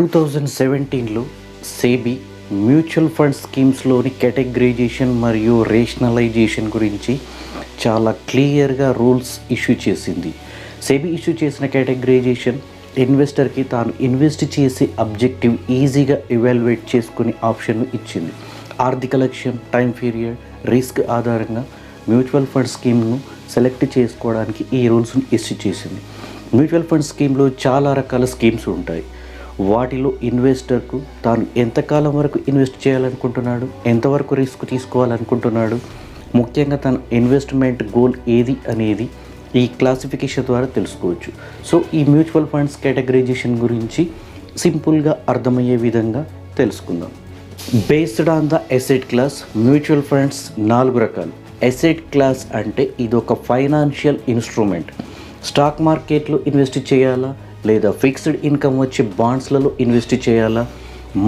2017లో సేబీ mutual fund స్కీమ్స్లోని categorisation మరియు rationalization గురించి చాలా క్లియర్గా రూల్స్ ఇష్యూ చేసింది. సేబీ ఇష్యూ చేసిన కేటగరైజేషన్ ఇన్వెస్టర్కి తాను ఇన్వెస్ట్ చేసే అబ్జెక్టివ్ ఈజీగా ఎవాల్యుయేట్ చేసుకునే ఆప్షన్ ఇచ్చింది. ఆర్థిక లక్ష్యం, టైం పీరియడ్, రిస్క్ ఆధారంగా మ్యూచువల్ ఫండ్ స్కీమ్ను సెలెక్ట్ చేసుకోవడానికి ఈ రూల్స్ను ఇష్యూ చేసింది. మ్యూచువల్ ఫండ్ స్కీమ్లో చాలా రకాల స్కీమ్స్ ఉంటాయి. వాటిలో ఇన్వెస్టర్కు తాను ఎంతకాలం వరకు ఇన్వెస్ట్ చేయాలనుకుంటున్నాడు, ఎంతవరకు రిస్క్ తీసుకోవాలనుకుంటున్నాడు, ముఖ్యంగా తన ఇన్వెస్ట్మెంట్ గోల్ ఏది అనేది ఈ క్లాసిఫికేషన్ ద్వారా తెలుసుకోవచ్చు. సో ఈ మ్యూచువల్ ఫండ్స్ కేటగరైజేషన్ గురించి సింపుల్గా అర్థమయ్యే విధంగా తెలుసుకుందాం. Based on the asset class, mutual funds 4 రకాలు. ఎసెట్ క్లాస్ అంటే ఇది ఒక ఫైనాన్షియల్ ఇన్స్ట్రుమెంట్. స్టాక్ మార్కెట్లో ఇన్వెస్ట్ చేయాలా, లేదా ఫిక్స్డ్ ఇన్కమ్ వచ్చే బాండ్స్లలో ఇన్వెస్ట్ చేయాలా,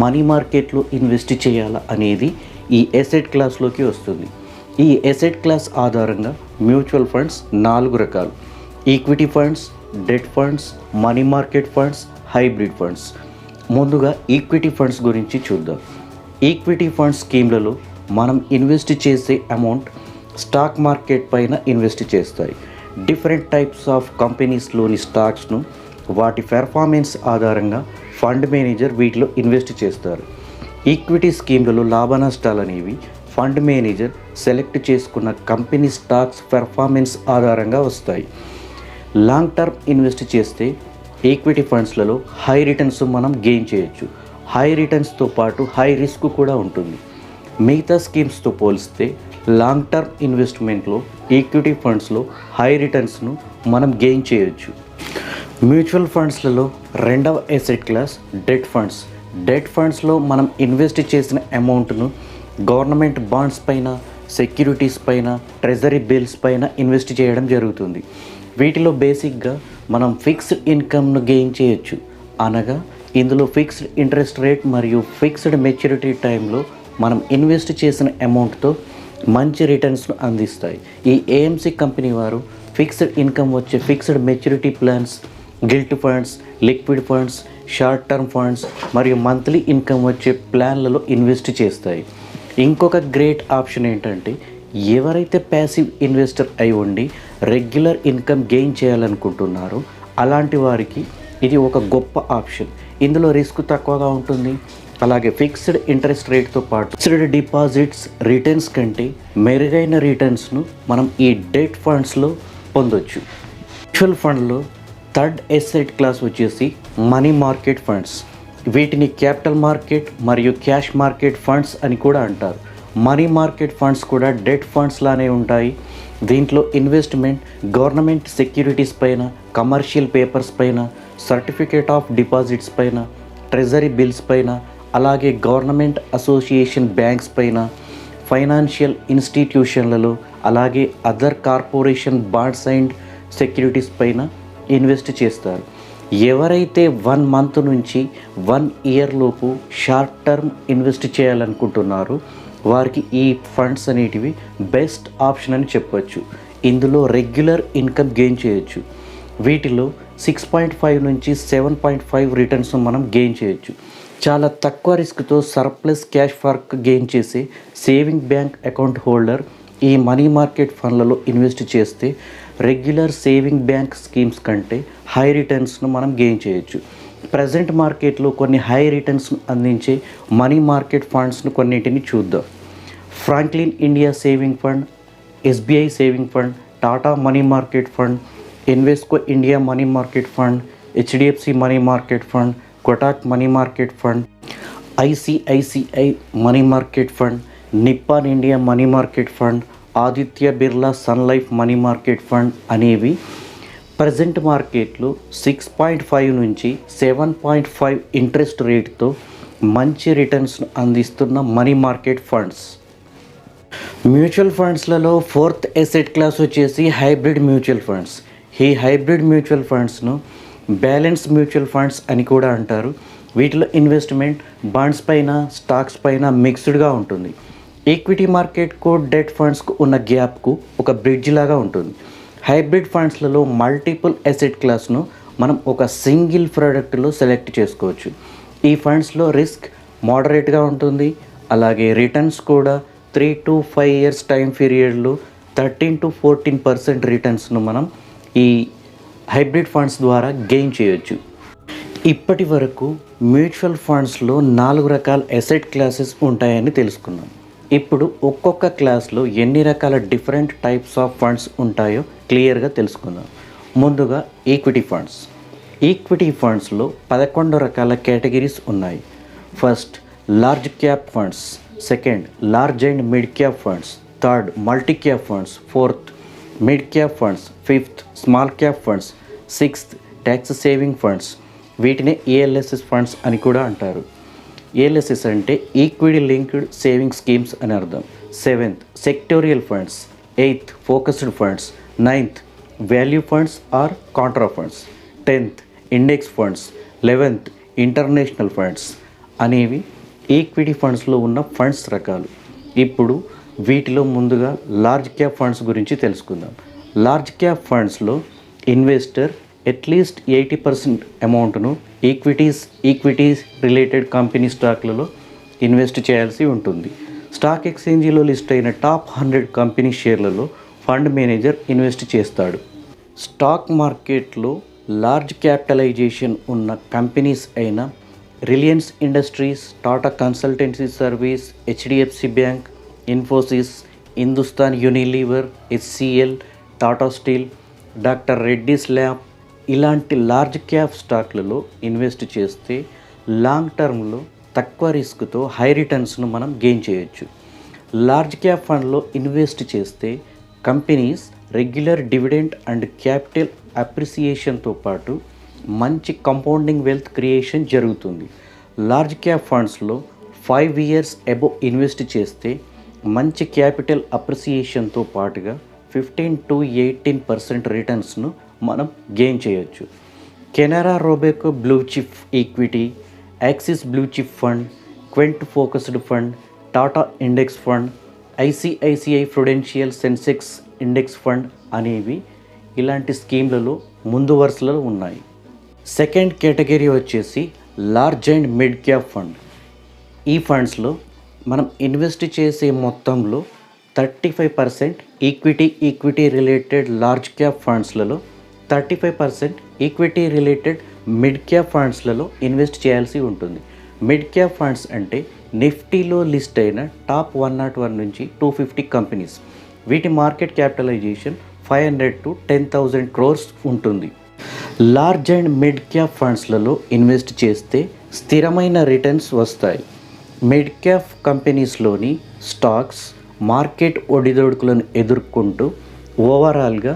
మనీ మార్కెట్లో ఇన్వెస్ట్ చేయాలా అనేది ఈ ఎసెట్ క్లాస్లోకి వస్తుంది. ఈ ఎసెట్ క్లాస్ ఆధారంగా మ్యూచువల్ ఫండ్స్ 4 రకాలు: equity funds, debt funds, money market funds, hybrid funds. ముందుగా ఈక్విటీ ఫండ్స్ గురించి చూద్దాం. ఈక్విటీ ఫండ్స్ స్కీమ్లలో మనం ఇన్వెస్ట్ చేసే అమౌంట్ స్టాక్ మార్కెట్ పైన ఇన్వెస్ట్ చేస్తాయి. డిఫరెంట్ టైప్స్ ఆఫ్ కంపెనీస్లోని స్టాక్స్ను వాటి పెర్ఫార్మెన్స్ ఆధారంగా ఫండ్ మేనేజర్ వీటిలో ఇన్వెస్ట్ చేస్తారు. ఈక్విటీ స్కీమ్లలో లాభ నష్టాలు అనేవి ఫండ్ మేనేజర్ సెలెక్ట్ చేసుకున్న కంపెనీ స్టాక్స్ పెర్ఫార్మెన్స్ ఆధారంగా వస్తాయి. లాంగ్ టర్మ్ ఇన్వెస్ట్ చేస్తే ఈక్విటీ ఫండ్స్లలో హై రిటర్న్స్ మనం గెయిన్ చేయొచ్చు. హై రిటర్న్స్తో పాటు హై రిస్క్ కూడా ఉంటుంది. మిగతా స్కీమ్స్తో పోలిస్తే లాంగ్ టర్మ్ ఇన్వెస్ట్మెంట్లో ఈక్విటీ ఫండ్స్లో హై రిటర్న్స్ను మనం గెయిన్ చేయొచ్చు. మ్యూచువల్ ఫండ్స్లలో రెండవ asset class debt funds. Debt ఫండ్స్లో మనం ఇన్వెస్ట్ చేసిన అమౌంట్ను గవర్నమెంట్ బాండ్స్ పైన, సెక్యూరిటీస్ పైన, ట్రెజరీ బిల్స్ పైన ఇన్వెస్ట్ చేయడం జరుగుతుంది. వీటిలో బేసిక్గా మనం ఫిక్స్డ్ ఇన్కమ్ను గెయిన్ చేయొచ్చు. అనగా ఇందులో ఫిక్స్డ్ ఇంట్రెస్ట్ రేట్ మరియు ఫిక్స్డ్ మెచ్యూరిటీ టైంలో మనం ఇన్వెస్ట్ చేసిన అమౌంట్తో మంచి రిటర్న్స్ను అందిస్తాయి. ఈ ఏఎంసీ కంపెనీ వారు ఫిక్స్డ్ ఇన్కమ్ వచ్చే fixed maturity plans, guilt funds, liquid funds, short term funds మరియు మంత్లీ ఇన్కమ్ వచ్చే ప్లాన్లలో ఇన్వెస్ట్ చేస్తాయి. ఇంకొక గ్రేట్ ఆప్షన్ ఏంటంటే, ఎవరైతే ప్యాసివ్ ఇన్వెస్టర్ అయి ఉండి రెగ్యులర్ ఇన్కమ్ గెయిన్ చేయాలనుకుంటున్నారో అలాంటి వారికి ఇది ఒక గొప్ప ఆప్షన్. ఇందులో రిస్క్ తక్కువగా ఉంటుంది. అలాగే ఫిక్స్డ్ ఇంట్రెస్ట్ రేట్తో పాటు ఫిక్స్డ్ డిపాజిట్స్ రిటర్న్స్ కంటే మెరుగైన రిటర్న్స్ను మనం ఈ డెట్ ఫండ్స్లో పొందొచ్చు. మ్యూచువల్ ఫండ్లో థర్డ్ ఎసెట్ క్లాస్ వచ్చేసి మనీ మార్కెట్ ఫండ్స్. వీటిని క్యాపిటల్ మార్కెట్ మరియు క్యాష్ మార్కెట్ ఫండ్స్ అని కూడా అంటారు. మనీ మార్కెట్ ఫండ్స్ కూడా డెట్ ఫండ్స్ లానే ఉంటాయి. దీంట్లో ఇన్వెస్ట్మెంట్ గవర్నమెంట్ సెక్యూరిటీస్ పైన, కమర్షియల్ పేపర్స్ పైన, సర్టిఫికేట్ ఆఫ్ డిపాజిట్స్ పైన, ట్రెజరీ బిల్స్ పైన, అలాగే గవర్నమెంట్ అసోసియేషన్ బ్యాంక్స్ పైన, ఫైనాన్షియల్ ఇన్స్టిట్యూషన్లలో, అలాగే other corporation bonds and securities పైన ఇన్వెస్ట్ చేస్తారు. ఎవరైతే 1 మంత్ నుంచి 1 ఇయర్ లోపు షార్ట్ టర్మ్ ఇన్వెస్ట్ చేయాలనుకుంటున్నారో వారికి ఈ ఫండ్స్ అనేటివి బెస్ట్ ఆప్షన్ అని చెప్పవచ్చు. ఇందులో రెగ్యులర్ ఇన్కమ్ గెయిన్ చేయొచ్చు. వీటిలో 6.5 నుంచి 7.5 రిటర్న్స్ మనం గెయిన్ చేయొచ్చు. చాలా తక్కువ రిస్క్తో సర్ప్లస్ క్యాష్ ఫర్క్ గెయిన్ చేసే సేవింగ్ బ్యాంక్ అకౌంట్ హోల్డర్ ఈ మనీ మార్కెట్ ఫండ్లలో ఇన్వెస్ట్ చేస్తే రెగ్యులర్ సేవింగ్ బ్యాంక్ స్కీమ్స్ కంటే హై రిటర్న్స్ను మనం గెయిన్ చేయొచ్చు. ప్రజెంట్ మార్కెట్లో కొన్ని హై రిటర్న్స్ను అందించే మనీ మార్కెట్ ఫండ్స్ను కొన్నింటిని చూద్దాం. Franklin India saving fund, SBI saving fund, Tata money market fund, Invesco India money market fund, HDFC money market fund, Kotak money market fund, ICICI money market fund, Nippon India money market fund, Aditya Birla sun Life money market fund అనేవి present మార్కెట్లో 6.5 నుంచి 7.5 interest రేట్తో మంచి రిటర్న్స్ను అందిస్తున్న money market funds. Mutual ఫండ్స్లలో 4th asset class వచ్చేసి hybrid mutual funds. ఈ హైబ్రిడ్ మ్యూచువల్ ఫండ్స్ను బ్యాలెన్స్ మ్యూచువల్ ఫండ్స్ అని కూడా అంటారు. వీటిలో ఇన్వెస్ట్మెంట్ బాండ్స్ పైన, స్టాక్స్ పైన మిక్స్డ్గా ఉంటుంది. ఈక్విటీ మార్కెట్కు, డెట్ ఫండ్స్కు ఉన్న గ్యాప్కు ఒక బ్రిడ్జ్ లాగా ఉంటుంది. హైబ్రిడ్ ఫండ్స్లలో మల్టిపుల్ ఎసెట్ క్లాస్ను మనం ఒక సింగిల్ ప్రోడక్ట్లో సెలెక్ట్ చేసుకోవచ్చు. ఈ ఫండ్స్లో రిస్క్ మోడరేట్గా ఉంటుంది, అలాగే రిటర్న్స్ కూడా 3 to 5 ఇయర్స్ టైం పీరియడ్లో 13 to 14% రిటర్న్స్ను మనం ఈ హైబ్రిడ్ ఫండ్స్ ద్వారా గెయిన్ చేయొచ్చు. ఇప్పటి వరకు మ్యూచువల్ ఫండ్స్లో 4 రకాల అసెట్ క్లాసెస్ ఉంటాయని తెలుసుకున్నాం. ఇప్పుడు ఒక్కొక్క క్లాస్లో ఎన్ని రకాల డిఫరెంట్ టైప్స్ ఆఫ్ ఫండ్స్ ఉంటాయో క్లియర్గా తెలుసుకుందాం. ముందుగా ఈక్విటీ ఫండ్స్. ఈక్విటీ ఫండ్స్లో 11 రకాల కేటగిరీస్ ఉన్నాయి. First large cap funds, second large and mid cap funds, third multi cap funds, fourth mid cap funds, fifth small cap funds, sixth tax saving funds, వీటిని ALSS funds అని కూడా అంటారు. ALSS అంటే equity linked saving schemes అని అర్థం. Seventh sectoral funds, eighth focused funds, ninth value funds or contra funds, 10th index funds, 11th international funds అనేవి equity ఫండ్స్లో ఉన్న ఫండ్స్ రకాలు. ఇప్పుడు వీటిలో ముందుగా లార్జ్ క్యాప్ ఫండ్స్ గురించి తెలుసుకుందాం. లార్జ్ క్యాప్ ఫండ్స్లో ఇన్వెస్టర్ అట్లీస్ట్ 80% అమౌంట్ను ఈక్విటీస్ రిలేటెడ్ కంపెనీ స్టాక్లలో ఇన్వెస్ట్ చేయాల్సి ఉంటుంది. స్టాక్ ఎక్స్చేంజీలో లిస్ట్ అయిన టాప్ 100 కంపెనీ షేర్లలో ఫండ్ మేనేజర్ ఇన్వెస్ట్ చేస్తాడు. స్టాక్ మార్కెట్లో లార్జ్ క్యాపిటలైజేషన్ ఉన్న కంపెనీస్ అయిన Reliance Industries, Tata Consultancy Service, HDFC bank, Infosys, Hindustan Unilever, HCL, Tata steel, doctor Reddy's lab ఇలాంటి లార్జ్ క్యాప్ స్టాక్లలో ఇన్వెస్ట్ చేస్తే లాంగ్ టర్మ్లో తక్కువ రిస్క్తో హై రిటర్న్స్ను మనం గెయిన్ చేయొచ్చు. లార్జ్ క్యాప్ ఫండ్లో ఇన్వెస్ట్ చేస్తే companies regular dividend and capital అప్రిసియేషన్తో పాటు మంచి కంపౌండింగ్ వెల్త్ క్రియేషన్ జరుగుతుంది. లార్జ్ క్యాప్ ఫండ్స్లో 5 ఇయర్స్ అబోవ్ ఇన్వెస్ట్ చేస్తే మంచి క్యాపిటల్ అప్రిసియేషన్తో పాటుగా 15 to 18% రిటర్న్స్ను మనం గెయిన్ చేయొచ్చు. Canara Robeco blue chip equity, Axis blue chip fund, Quant focused fund, Tata index fund, ICICI Prudential Sensex index fund అనేవి ఇలాంటి స్కీమ్లలో ముందు వరుసలో ఉన్నాయి. సెకండ్ కేటగిరీ వచ్చేసి large and mid cap fund. ఈ ఫండ్స్లో మనం ఇన్వెస్ట్ చేసే మొత్తంలో 35% ఈక్విటీ రిలేటెడ్ లార్జ్ క్యాప్ ఫండ్స్లలో, 35% ఈక్విటీ రిలేటెడ్ మిడ్ క్యాప్ ఫండ్స్లలో ఇన్వెస్ట్ చేయాల్సి ఉంటుంది. మిడ్ క్యాప్ ఫండ్స్ అంటే నిఫ్టీలో లిస్ట్ అయిన టాప్ 101 నుంచి 250 కంపెనీస్. వీటి మార్కెట్ క్యాపిటలైజేషన్ 500 to 10,000 crores ఉంటుంది. లార్జ్ అండ్ మిడ్ క్యాప్ ఫండ్స్లలో ఇన్వెస్ట్ చేస్తే స్థిరమైన రిటర్న్స్ వస్తాయి. మిడ్ క్యాప్ కంపెనీస్లోని స్టాక్స్ మార్కెట్ ఒడిదొడుకులను ఎదుర్కొంటూ ఓవరాల్గా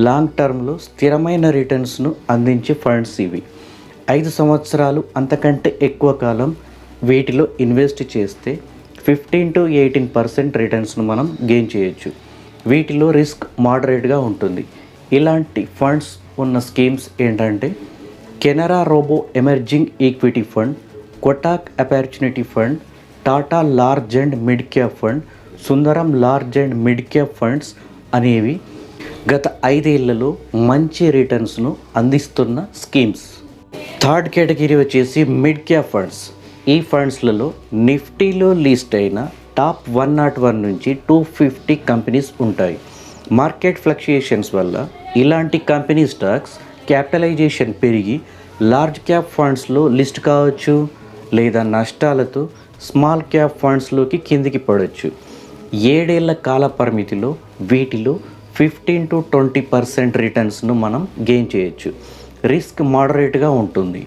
లాంగ్ టర్మ్లో స్థిరమైన రిటర్న్స్ను అందించే ఫండ్స్ ఇవి. 5 సంవత్సరాలు అంతకంటే ఎక్కువ కాలం వీటిలో ఇన్వెస్ట్ చేస్తే 15 to 18% రిటర్న్స్ను మనం గెయిన్ చేయొచ్చు. వీటిలో రిస్క్ మోడరేట్గా ఉంటుంది. ఇలాంటి ఫండ్స్ ఉన్న స్కీమ్స్ ఏంటంటే Canara Robeco emerging equity fund, Kotak opportunity fund, Tata large and mid cap fund, Sundaram large and mid cap funds అనేవి గత 5 ఏళ్లలో మంచి రిటర్న్స్ను అందిస్తున్న స్కీమ్స్. థర్డ్ కేటగిరీ వచ్చేసి మిడ్ క్యాప్ ఫండ్స్. ఈ ఫండ్స్లలో నిఫ్టీలో లిస్ట్ అయిన టాప్ 101 నుంచి 250 కంపెనీస్ ఉంటాయి. మార్కెట్ ఫ్లక్చుయేషన్స్ వల్ల ఇలాంటి కంపెనీ స్టాక్స్ క్యాపిటలైజేషన్ పెరిగి లార్జ్ క్యాప్ ఫండ్స్లో లిస్ట్ కావచ్చు, లేదా నష్టాలతో స్మాల్ క్యాప్ ఫండ్స్లోకి కిందికి పడవచ్చు. 7 ఏళ్ల కాల పరిమితిలో వీటిలో 15 to 20% రిటర్న్స్ను మనం గెయిన్ చేయొచ్చు. రిస్క్ మోడరేట్గా ఉంటుంది.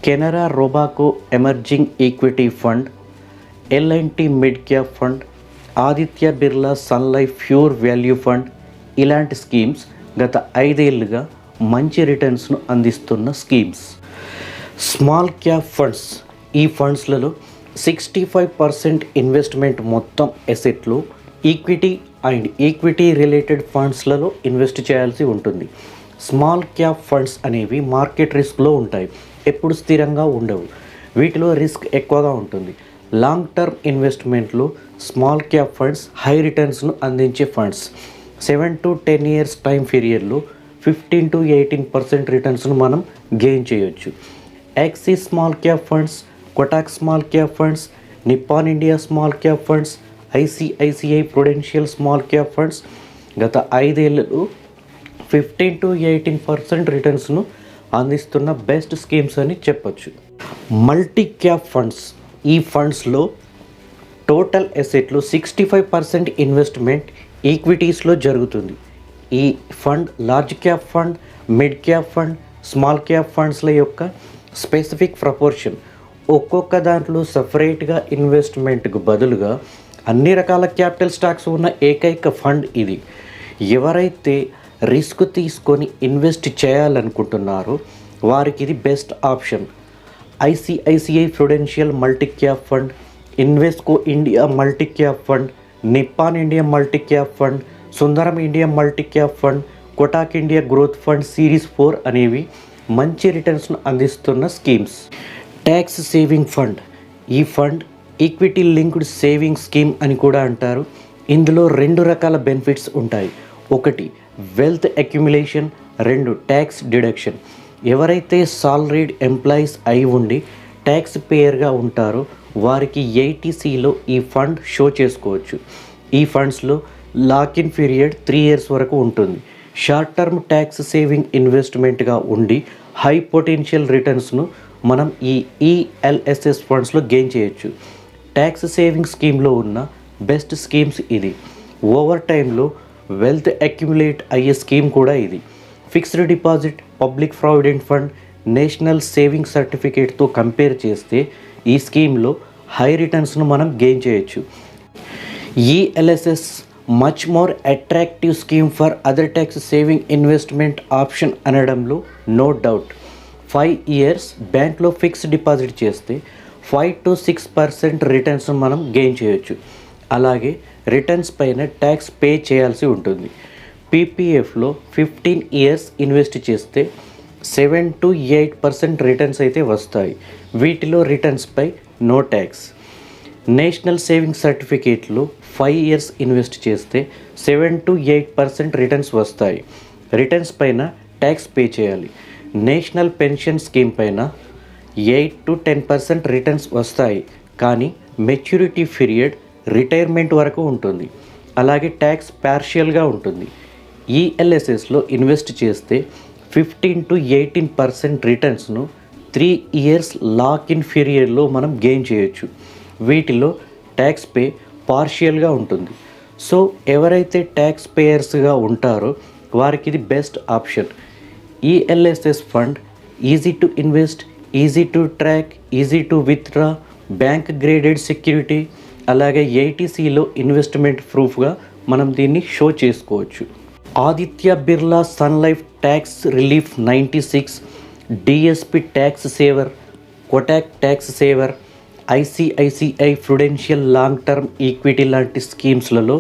Canara Robeco emerging equity fund, L&T mid cap fund, Aditya Birla sun Life pure value fund ఇలాంటి స్కీమ్స్ గత 5 ఏళ్లుగా మంచి రిటర్న్స్ను అందిస్తున్న స్కీమ్స్. Small cap funds. ఈ ఫండ్స్లలో 65% ఇన్వెస్ట్మెంట్ మొత్తం ఎసెట్లు ఈక్విటీ రిలేటెడ్ ఫండ్స్లలో ఇన్వెస్ట్ చేయాల్సి ఉంటుంది. స్మాల్ క్యాప్ ఫండ్స్ అనేవి మార్కెట్ రిస్క్లో ఉంటాయి, ఎప్పుడు స్థిరంగా ఉండవు. వీటిలో రిస్క్ ఎక్కువగా ఉంటుంది. లాంగ్ టర్మ్ ఇన్వెస్ట్మెంట్లో స్మాల్ క్యాప్ ఫండ్స్ హై రిటర్న్స్ను అందించే ఫండ్స్. 7 to 10 ఇయర్స్ టైం పీరియడ్లో 15 to 18% రిటర్న్స్ను మనం గెయిన్ చేయొచ్చు. Axis small cap funds, Kotak small cap funds, Nippon India small cap funds, ICICI Prudential small cap funds గత 5 ఏళ్లలో 15-18% రిటర్న్స్ను అందిస్తున్న బెస్ట్ స్కీమ్స్ అని చెప్పొచ్చు. మల్టీ క్యాప్ ఫండ్స్, ఈ ఫండ్స్లో టోటల్ అసెట్లు 65% ఇన్వెస్ట్మెంట్ ఈక్విటీస్లో జరుగుతుంది. ఈ fund large cap fund, mid cap fund, small cap ఫండ్స్ల యొక్క స్పెసిఫిక్ ప్రపోర్షన్. ఒక్కొక్క దాంట్లో సపరేట్గా ఇన్వెస్ట్మెంట్కు బదులుగా అన్ని రకాల క్యాపిటల్ స్టాక్స్ ఉన్న ఏకైక ఫండ్ ఇది. ఎవరైతే రిస్క్ తీసుకొని ఇన్వెస్ట్ చేయాలనుకుంటున్నారో వారికి ఇది best option. ICICI prudential multi cap fund, Invesco India multi cap fund, Nippon India multi cap fund, Sundaram India multi cap fund, Kotak India growth fund series 4 అనేవి మంచి రిటర్న్స్ను అందిస్తున్న స్కీమ్స్. ట్యాక్స్ సేవింగ్ ఫండ్, ఈ fund equity linked saving scheme అని కూడా అంటారు. ఇందులో 2 రకాల బెనిఫిట్స్ ఉంటాయి. ఒకటి వెల్త్ అక్యుములేషన్, 2 ట్యాక్స్ డిడక్షన్. ఎవరైతే సాలరీడ్ ఎంప్లాయీస్ అయి ఉండి ట్యాక్స్ పేయర్గా ఉంటారో వారికి 80Cలో ఈ ఫండ్ షో చేసుకోవచ్చు. ఈ ఫండ్స్లో లాక్ ఇన్ పీరియడ్ 3 years వరకు ఉంటుంది. షార్ట్ టర్మ్ ట్యాక్స్ సేవింగ్ ఇన్వెస్ట్మెంట్గా ఉండి హై పొటెన్షియల్ రిటర్న్స్ను మనం ఈ ఈఎల్ఎస్ఎస్ ఫండ్స్లో గెయిన్ చేయొచ్చు. ట్యాక్స్ సేవింగ్ స్కీమ్లో ఉన్న బెస్ట్ స్కీమ్స్ ఇది. ఓవర్ టైంలో వెల్త్ అక్యుములేట్ అయ్యే స్కీమ్ కూడా ఇది. Fixed deposit, public provident fund, national saving సర్టిఫికేట్తో కంపేర్ చేస్తే ఈ స్కీమ్లో హై రిటర్న్స్ను మనం గెయిన్ చేయొచ్చు. ELSS much more attractive scheme for other tax saving investment option అనడంలో నో డౌట్. 5 years బ్యాంక్లో ఫిక్స్డ్ డిపాజిట్ చేస్తే 5-6% రిటర్న్స్ మనం గెయిన్ చేయొచ్చు. అలాగే రిటర్న్స్ పైన ట్యాక్స్ పే చేయాల్సి ఉంటుంది. పీపీఎఫ్లో 15 years ఇన్వెస్ట్ చేస్తే 7-8% రిటర్న్స్ అయితే వస్తాయి. వీటిలో రిటర్న్స్పై నో ట్యాక్స్. నేషనల్ సేవింగ్ సర్టిఫికేట్లో 5 years ఇన్వెస్ట్ చేస్తే 7-8% రిటర్న్స్ వస్తాయి. రిటర్న్స్ పైన ట్యాక్స్ పే చేయాలి. నేషనల్ పెన్షన్ స్కీమ్ పైన 8-10% రిటర్న్స్ వస్తాయి, కానీ మెచ్యూరిటీ పీరియడ్ రిటైర్మెంట్ వరకు ఉంటుంది. అలాగే ట్యాక్స్ పార్షియల్గా ఉంటుంది. ఈఎల్ఎస్ఎస్లో ఇన్వెస్ట్ చేస్తే 15-18% రిటర్న్స్ను 3 years లాక్ ఇన్ పీరియడ్లో మనం గెయిన్ చేయొచ్చు. వీటిలో ట్యాక్స్ పే పార్షియల్గా ఉంటుంది. సో ఎవరైతే ట్యాక్స్ పేయర్స్గా ఉంటారో వారికి ఇది best option. ELSS fund easy to invest, easy to track, easy to withdraw, bank graded security, అలాగే 80Cలో ఇన్వెస్ట్మెంట్ ప్రూఫ్గా మనం దీన్ని షో చేసుకోవచ్చు. Aditya Birla sun Life tax relief 96, DSP tax saver, Kotak tax saver, ICICI Prudential long term equity లాంటి స్కీమ్స్లలో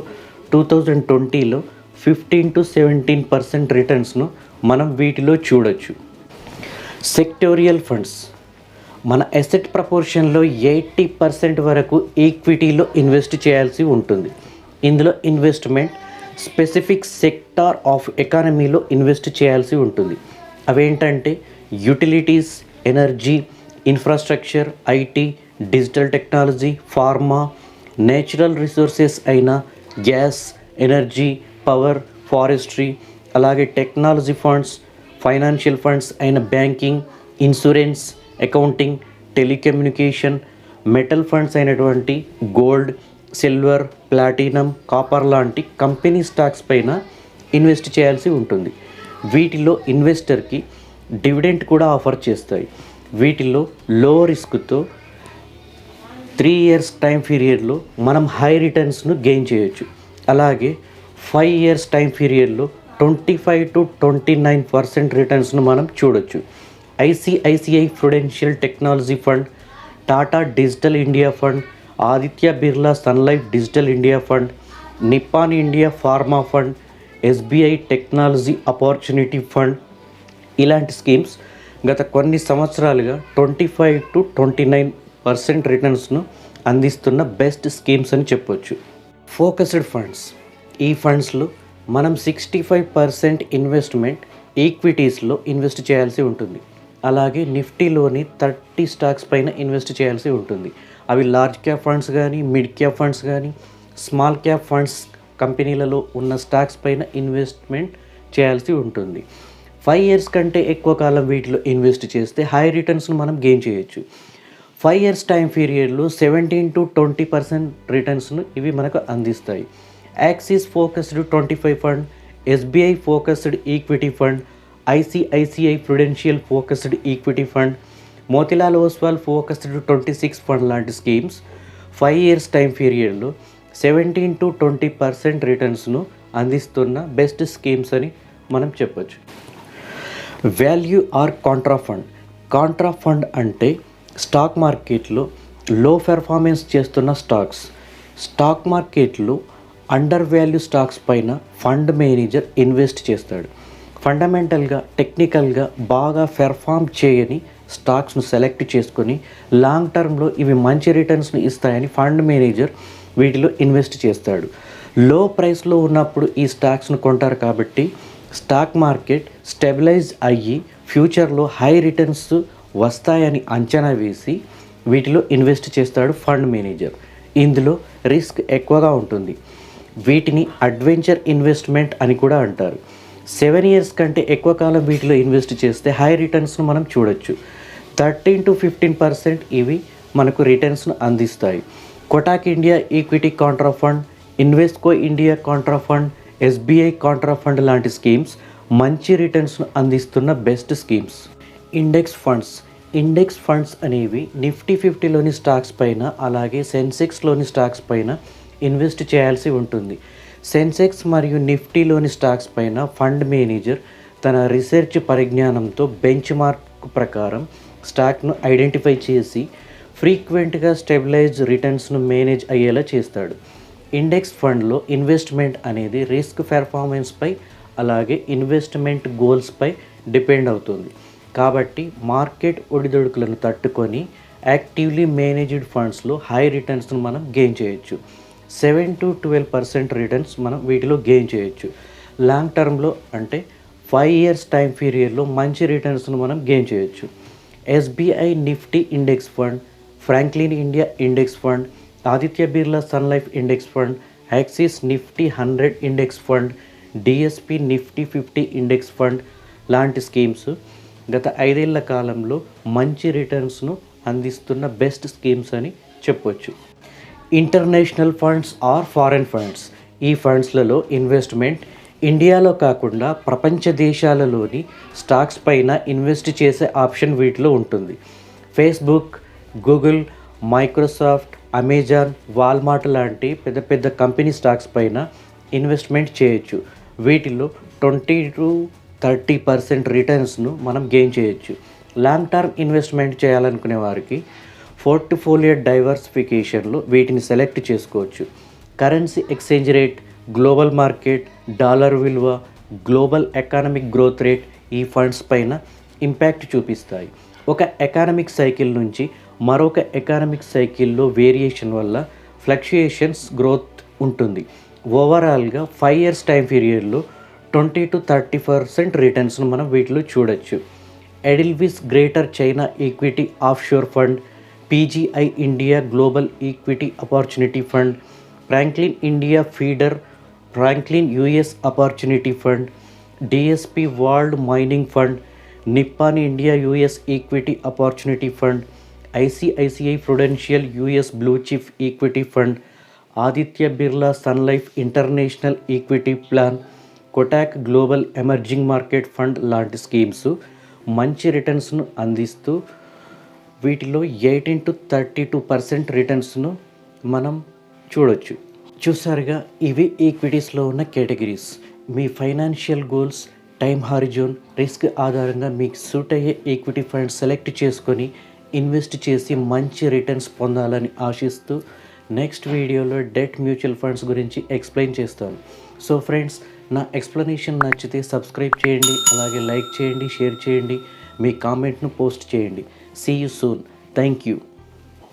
2020లో 15-17% రిటర్న్స్ను మనం వీటిలో చూడొచ్చు. సెక్టోరియల్ ఫండ్స్, మన అసెట్ ప్రపోర్షన్లో 80% వరకు ఈక్విటీలో ఇన్వెస్ట్ చేయాల్సి ఉంటుంది. ఇందులో ఇన్వెస్ట్మెంట్ స్పెసిఫిక్ సెక్టార్ ఆఫ్ ఎకానమీలో ఇన్వెస్ట్ చేయాల్సి ఉంటుంది. అవేంటంటే utilities, energy, infrastructure, IT, digital technology, pharma, natural resources అయిన గ్యాస్, ఎనర్జీ, పవర్, ఫారెస్ట్రీ, అలాగే టెక్నాలజీ ఫండ్స్, ఫైనాన్షియల్ ఫండ్స్ అయిన banking, insurance, accounting, telecommunication, metal funds అయినటువంటి గోల్డ్, సిల్వర్, ప్లాటినం, కాపర్ లాంటి company stocks పైన ఇన్వెస్ట్ చేయాల్సి ఉంటుంది. వీటిలో ఇన్వెస్టర్కి డివిడెంట్ కూడా ఆఫర్ చేస్తాయి. వీటిలో లో రిస్క్తో 3 years టైం పీరియడ్లో మనం హై రిటర్న్స్ను గెయిన్ చేయొచ్చు. అలాగే 5 years టైం పీరియడ్లో 25-29% రిటర్న్స్ను మనం చూడొచ్చు. ICICI Prudential technology fund, Tata digital India fund, Aditya Birla sun Life digital India fund, Nippon India pharma fund, SBI technology opportunity fund, ఇలాంటి స్కీమ్స్ గత కొన్ని సంవత్సరాలుగా 25-29% రిటర్న్స్ను అందిస్తున్న బెస్ట్ స్కీమ్స్ అని చెప్పొచ్చు. ఫోకస్డ్ ఫండ్స్, ఈ ఫండ్స్లో మనం 65% ఇన్వెస్ట్మెంట్ ఈక్విటీస్లో ఇన్వెస్ట్ చేయాల్సి ఉంటుంది. అలాగే నిఫ్టీలోని 30 స్టాక్స్ పైన ఇన్వెస్ట్ చేయాల్సి ఉంటుంది. అవి లార్జ్ క్యాప్ ఫండ్స్ కానీ, మిడ్ క్యాప్ ఫండ్స్ కానీ, స్మాల్ క్యాప్ ఫండ్స్ కంపెనీలలో ఉన్న స్టాక్స్ పైన ఇన్వెస్ట్మెంట్ చేయాల్సి ఉంటుంది. 5 ఇయర్స్ కంటే ఎక్కువ కాలం వీటిలో ఇన్వెస్ట్ చేస్తే హై రిటర్న్స్ను మనం గెయిన్ చేయొచ్చు. 5 ఇయర్స్ టైం పీరియడ్లో 17 to 20% రిటర్న్స్ను ఇవి మనకు అందిస్తాయి. Axis focused 25 fund, SBI focused equity fund, ICICI Prudential focused equity fund, Motilal Oswal focused 26 fund లాంటి స్కీమ్స్ 5 ఇయర్స్ టైం పీరియడ్లో 17 to 20% రిటర్న్స్ను అందిస్తున్న బెస్ట్ స్కీమ్స్ అని మనం చెప్పొచ్చు. Value or contra fund. Contra fund అంటే స్టాక్ మార్కెట్లో లో పెర్ఫార్మెన్స్ చేస్తున్న స్టాక్ మార్కెట్లో అండర్ వాల్యూ స్టాక్స్ పైన ఫండ్ మేనేజర్ ఇన్వెస్ట్ చేస్తాడు. ఫండమెంటల్గా, టెక్నికల్గా బాగా పెర్ఫామ్ చేయని స్టాక్స్ను సెలెక్ట్ చేసుకొని లాంగ్ టర్మ్లో ఇవి మంచి రిటర్న్స్ను ఇస్తాయని ఫండ్ మేనేజర్ వీటిలో ఇన్వెస్ట్ చేస్తాడు. లో ప్రైస్లో ఉన్నప్పుడు ఈ స్టాక్స్ను కొంటారు కాబట్టి స్టాక్ మార్కెట్ స్టెబిలైజ్ అయ్యి ఫ్యూచర్లో హై రిటర్న్స్ వస్తాయని అంచనా వేసి వీటిలో ఇన్వెస్ట్ చేస్తాడు ఫండ్ మేనేజర్. ఇందులో రిస్క్ ఎక్కువగా ఉంటుంది. వీటిని అడ్వెంచర్ ఇన్వెస్ట్మెంట్ అని కూడా అంటారు. 7 ఇయర్స్ కంటే ఎక్కువ కాలం వీటిలో ఇన్వెస్ట్ చేస్తే హై రిటర్న్స్ను మనం చూడొచ్చు. 13 to 15% ఇవి మనకు రిటర్న్స్ను అందిస్తాయి. Kotak India equity Contra fund, ఇన్వెస్ట్కో India Contra fund, SBI Contra fund లాంటి స్కీమ్స్ మంచి రిటర్న్స్ను అందిస్తున్న బెస్ట్ స్కీమ్స్. ఇండెక్స్ ఫండ్స్ అనేవి నిఫ్టీ 50లోని స్టాక్స్ పైన, అలాగే సెన్సెక్స్లోని స్టాక్స్ పైన ఇన్వెస్ట్ చేయాల్సి ఉంటుంది. సెన్సెక్స్ మరియు నిఫ్టీలోని స్టాక్స్ పైన ఫండ్ మేనేజర్ తన రీసెర్చ్ పరిజ్ఞానంతో బెంచ్ మార్క్ ప్రకారం స్టాక్ను ఐడెంటిఫై చేసి ఫ్రీక్వెంట్గా స్టెబిలైజ్ రిటర్న్స్ను మేనేజ్ అయ్యేలా చేస్తాడు. ఇండెక్స్ ఫండ్లో ఇన్వెస్ట్మెంట్ అనేది రిస్క్ పెర్ఫార్మెన్స్పై, అలాగే ఇన్వెస్ట్మెంట్ గోల్స్పై డిపెండ్ అవుతుంది. కాబట్టి మార్కెట్ ఒడిదొడుకులను తట్టుకొని యాక్టివ్లీ మేనేజ్డ్ ఫండ్స్లో హై రిటర్న్స్ను మనం గెయిన్ చేయొచ్చు. 7 to 12% రిటర్న్స్ మనం వీటిలో గెయిన్ చేయొచ్చు. లాంగ్ టర్మ్లో అంటే 5 ఇయర్స్ టైం పీరియడ్లో మంచి రిటర్న్స్ను మనం గెయిన్ చేయొచ్చు. SBI Nifty index fund, Franklin India index fund, Aditya Birla sun Life index fund, Axis Nifty 100 index fund, DSP Nifty 50 index fund లాంటి స్కీమ్స్ గత 5 ఏళ్ల కాలంలో మంచి రిటర్న్స్ను అందిస్తున్న బెస్ట్ స్కీమ్స్ అని చెప్పొచ్చు. International funds or foreign funds. ఈ ఫండ్స్లలో ఇన్వెస్ట్మెంట్ ఇండియాలో కాకుండా ప్రపంచ దేశాలలోని స్టాక్స్ పైన ఇన్వెస్ట్ చేసే ఆప్షన్ వీటిలో ఉంటుంది. Facebook, Google, Microsoft, Amazon, Walmart లాంటి పెద్ద పెద్ద కంపెనీ స్టాక్స్ పైన ఇన్వెస్ట్మెంట్ చేయొచ్చు. వీటిలో 20 to 30% రిటర్న్స్ను మనం గెయిన్ చేయొచ్చు. లాంగ్ టర్మ్ ఇన్వెస్ట్మెంట్ చేయాలనుకునే వారికి పోర్ట్ఫోలియో డైవర్సిఫికేషన్లో వీటిని సెలెక్ట్ చేసుకోవచ్చు. Currency exchange rate, global market, dollar విలువ, గ్లోబల్ ఎకానమిక్ గ్రోత్ రేట్ ఈ ఫండ్స్ పైన ఇంపాక్ట్ చూపిస్తాయి. ఒక ఎకానమిక్ సైకిల్ నుంచి మరొక ఎకానమిక్ సైకిల్లో వేరియేషన్ వల్ల ఫ్లక్చుయేషన్స్ గ్రోత్ ఉంటుంది. ఓవరాల్గా 5 ఇయర్స్ టైం పీరియడ్లో 20 to 30% రిటర్న్స్ను మనం వీటిలో చూడొచ్చు. Edelweiss greater China equity offshore fund, PGI India global equity opportunity fund, Franklin India feeder, Franklin US opportunity fund, DSP world mining fund, Nippon India US equity opportunity fund, ICICI prudential US blue chip equity fund, Aditya Birla sun life international equity plan, Kotak global emerging market fund లాంటి schemes మంచి రిటర్న్స్ను అందిస్తూ వీటిలో 18 to 32% రిటర్న్స్ను మనం చూడొచ్చు. చూసారుగా, ఇవి ఈక్విటీస్లో ఉన్న కేటగిరీస్. మీ financial goals, time horizon, risk ఆధారంగా మీకు సూట్ అయ్యే ఈక్విటీ ఫండ్ సెలెక్ట్ చేసుకొని ఇన్వెస్ట్ చేసి మంచి రిటర్న్స్ పొందాలని ఆశిస్తూ నెక్స్ట్ వీడియోలో డెట్ మ్యూచువల్ ఫండ్స్ గురించి ఎక్స్ప్లెయిన్ చేస్తాను. సో ఫ్రెండ్స్, నా ఎక్స్ప్లెనేషన్ నచ్చితే సబ్స్క్రైబ్ చేయండి, అలాగే లైక్ చేయండి, షేర్ చేయండి, మీ కామెంట్ను పోస్ట్ చేయండి. See you soon. Thank you.